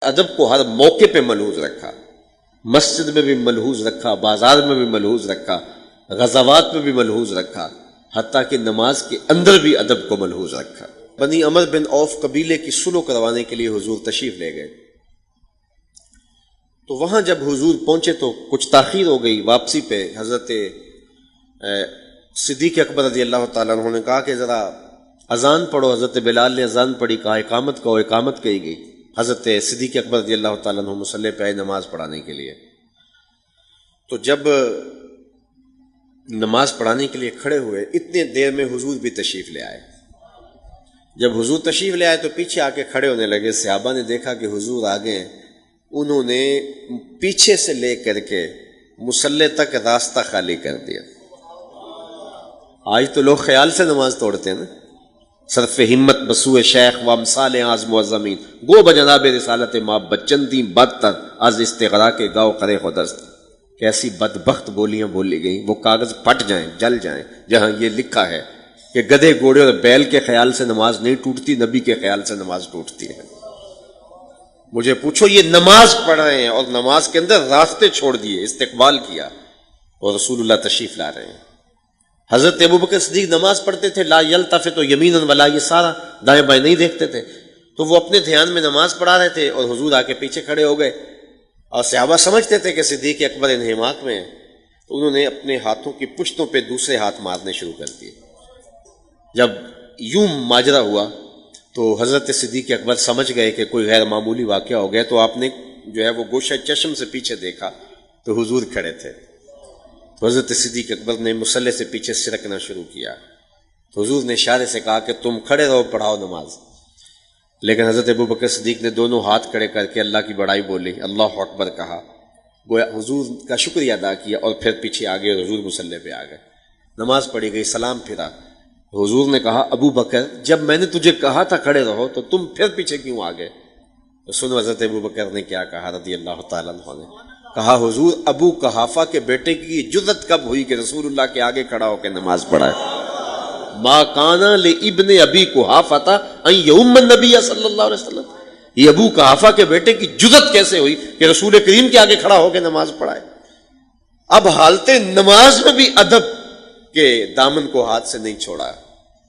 ادب کو ہر موقع پہ ملحوظ رکھا، مسجد میں بھی ملحوظ رکھا، بازار میں بھی ملحوظ رکھا، غزوات میں بھی ملحوظ رکھا، حتیٰ کہ نماز کے اندر بھی ادب کو ملحوظ رکھا۔ بنی عمر بن عوف قبیلے کی صلح کروانے کے لیے حضور تشریف لے گئے، تو وہاں جب حضور پہنچے تو کچھ تاخیر ہو گئی واپسی پہ۔ حضرت صدیق اکبر رضی اللہ تعالیٰ عنہ نے کہا کہ ذرا اذان پڑھو۔ حضرت بلال نے اذان پڑھی، کہا اقامت کہو، اقامت کہی گئی۔ حضرت صدیق اکبر رضی اللہ تعالیٰ عنہ مصلی پہ آئے نماز پڑھانے کے لیے، تو جب نماز پڑھانے کے لیے کھڑے ہوئے اتنے دیر میں حضور بھی تشریف لے آئے۔ جب حضور تشریف لے آئے تو پیچھے آ کے کھڑے ہونے لگے۔ صحابہ نے دیکھا کہ حضور آگے ہیں، انہوں نے پیچھے سے لے کر کے مصلی تک راستہ خالی کر دیا۔ آج تو لوگ خیال سے نماز توڑتے ہیں نا، صرف ہمت بسوئے شیخ و امثال اعظم و زمین گو بجناب رسالت ما بچندی بدتر از استغرا کے گاؤ کرے خودست۔ کیسی بدبخت بولیاں بولی گئیں، وہ کاغذ پھٹ جائیں، جل جائیں، جہاں یہ لکھا ہے کہ گدھے گھوڑے اور بیل کے خیال سے نماز نہیں ٹوٹتی، نبی کے خیال سے نماز ٹوٹتی ہے۔ مجھے پوچھو، یہ نماز پڑھ رہے ہیں اور نماز کے اندر راستے چھوڑ دیے، استقبال کیا، اور رسول اللہ تشریف لا رہے ہیں۔ حضرت ابوبکر صدیق نماز پڑھتے تھے، لا یلتفت یمینا ولا یسارا، دائیں بائیں نہیں دیکھتے تھے، تو وہ اپنے دھیان میں نماز پڑھا رہے تھے اور حضور آ کے پیچھے کھڑے ہو گئے، اور صحابہ سمجھتے تھے کہ صدیق اکبر انہماک میں ہیں، تو انہوں نے اپنے ہاتھوں کی پشتوں پہ دوسرے ہاتھ مارنے شروع کر دیے۔ جب یوں ماجرا ہوا تو حضرت صدیق اکبر سمجھ گئے کہ کوئی غیر معمولی واقعہ ہو گیا، تو آپ نے جو ہے وہ گوشہ چشم سے پیچھے دیکھا تو حضور کھڑے تھے۔ تو حضرت صدیق اکبر نے مصلی سے پیچھے سرکنا شروع کیا، تو حضور نے اشارے سے کہا کہ تم کھڑے رہو، پڑھاؤ نماز۔ لیکن حضرت ابوبکر صدیق نے دونوں ہاتھ کھڑے کر کے اللہ کی بڑائی بولی، اللہ اکبر کہا، گویا حضور کا شکریہ ادا کیا، اور پھر پیچھے آگے اور حضور مصلی پہ آ گئے۔ نماز پڑھی گئی، سلام پھرا، حضور نے کہا ابو بکر جب میں نے تجھے کہا تھا کھڑے رہو تو تم پھر پیچھے کیوں آ گئے؟ تو سنو حضرت ابو بکر نے کیا کہا رضی اللہ تعالیٰ عنہ نے، کہا حضور ابو قحافہ کے بیٹے کی جرأت کب ہوئی کہ رسول اللہ کے آگے کھڑا ہو کے نماز پڑھائے؟ ما کانا لابن ابی قحافہ ان یؤم النبی صلی اللہ علیہ وسلم، یہ ابو قحافہ کے بیٹے کی جرأت کیسے ہوئی کہ رسول کریم کے آگے کھڑا ہو کے نماز پڑھائے؟ اب حالت نماز میں بھی ادب کے دامن کو ہاتھ سے نہیں چھوڑا۔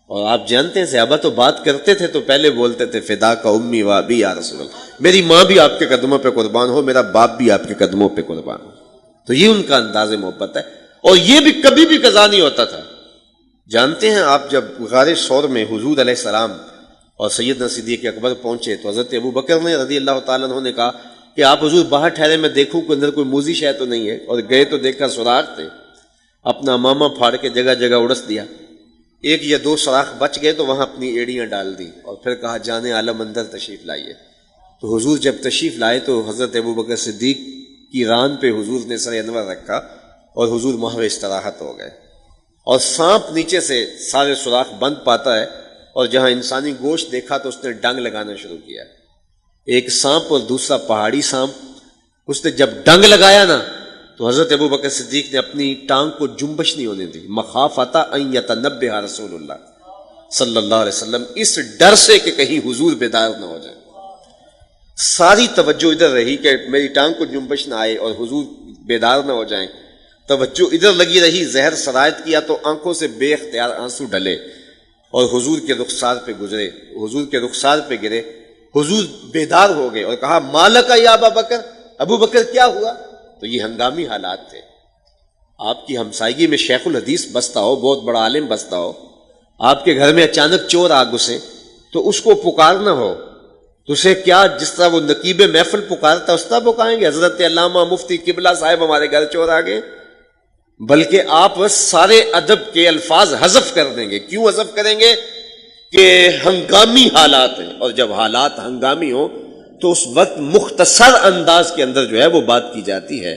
اور آپ جانتے ہیں صحابہ تو بات کرتے تھے تو پہلے بولتے تھے فدا کا امی و ابی یا رسول اللہ، میری ماں بھی آپ کے قدموں پہ قربان ہو، میرا باپ بھی آپ کے قدموں پہ قربان ہو۔ تو یہ ان کا انداز محبت ہے، اور یہ بھی کبھی بھی قضا نہیں ہوتا تھا۔ جانتے ہیں آپ جب غار ثور میں حضور علیہ السلام اور سیدنا صدیق اکبر پہنچے تو حضرت ابو بکر نے رضی اللہ تعالیٰ عنہ نے کہا کہ آپ حضور باہر ٹھہرے، میں دیکھوں کہ اندر کوئی موذی شے تو نہیں ہے، اور گئے تو دیکھا سوراخ تھے، اپنا امامہ پھاڑ کے جگہ جگہ اڑس دیا، ایک یا دو سوراخ بچ گئے تو وہاں اپنی ایڑیاں ڈال دی، اور پھر کہا جان عالم اندر تشریف لائیے۔ تو حضور جب تشریف لائے تو حضرت ابو بکر صدیق کی ران پہ حضور نے سر انور رکھا اور حضور محو استراحت ہو گئے، اور سانپ نیچے سے سارے سوراخ بند پاتا ہے، اور جہاں انسانی گوشت دیکھا تو اس نے ڈنگ لگانا شروع کیا، ایک سانپ اور دوسرا پہاڑی سانپ، اس نے جب ڈنگ لگایا نا تو حضرت ابو بکر صدیق نے اپنی ٹانگ کو جنبش نہیں ہونے دی، مخافتا ان یتنبہ رسول اللہ صلی اللہ علیہ وسلم، اس ڈر سے کہ کہیں حضور بیدار نہ ہو جائے۔ ساری توجہ ادھر رہی کہ میری ٹانگ کو جنبش نہ آئے اور حضور بیدار نہ ہو جائیں، توجہ ادھر لگی رہی۔ زہر سرایت کیا تو آنکھوں سے بے اختیار آنسو ڈلے اور حضور کے رخسار پہ گزرے، حضور کے رخسار پہ گرے، حضور بیدار ہو گئے اور کہا مالک یا ابا بکر، ابو بکر کیا ہوا؟ تو یہ ہنگامی حالات تھے۔ آپ کی ہمسائیگی میں شیخ الحدیث بستا ہو، بہت بڑا عالم بستا ہو، آپ کے گھر میں اچانک چور آ گھسے تو اس کو پکارنا ہو تو اسے کیا جس طرح وہ نقیب محفل پکارتا اس طرح پکاریں گے حضرت علامہ مفتی قبلہ صاحب ہمارے گھر چور آ گئے؟ بلکہ آپ سارے ادب کے الفاظ حذف کر دیں گے۔ کیوں حذف کریں گے؟ کہ ہنگامی حالات ہیں، اور جب حالات ہنگامی ہوں تو اس وقت مختصر انداز کے اندر جو ہے وہ بات کی جاتی ہے۔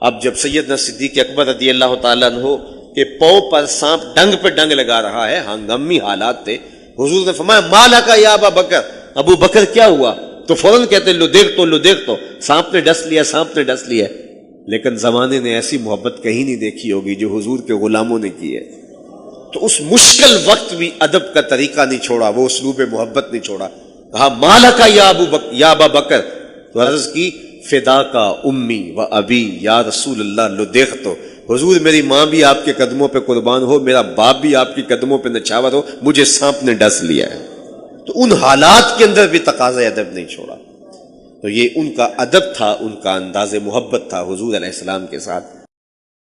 اب جب سیدنا صدیق اکبر رضی اللہ تعالیٰ عنہ کے پاؤں پر سانپ ڈنگ پہ ڈنگ لگا رہا ہے، ہنگامی حالات تھے، حضور نے فرمایا مالک یا ابا بکر، ابو بکر کیا ہوا؟ تو فوراً کہتے لو دیکھ تو سانپ نے ڈس لیا، سانپ نے ڈس لیا۔ لیکن زمانے نے ایسی محبت کہیں نہیں دیکھی ہوگی جو حضور کے غلاموں نے کی ہے۔ تو اس مشکل وقت بھی ادب کا طریقہ نہیں چھوڑا، وہ اسلوب محبت نہیں چھوڑا، کہا مالک یا ابا بکر، تو عرض کی فدا کا امی و ابی یا رسول اللہ لو دیکھ تو، حضور میری ماں بھی آپ کے قدموں پہ قربان ہو، میرا باپ بھی آپ کے قدموں پہ نچھاور ہو، مجھے سانپ نے ڈس لیا ہے۔ تو ان حالات کے اندر بھی تقاضۂ ادب نہیں چھوڑا۔ تو یہ ان کا ادب تھا، ان کا انداز محبت تھا حضور علیہ السلام کے ساتھ۔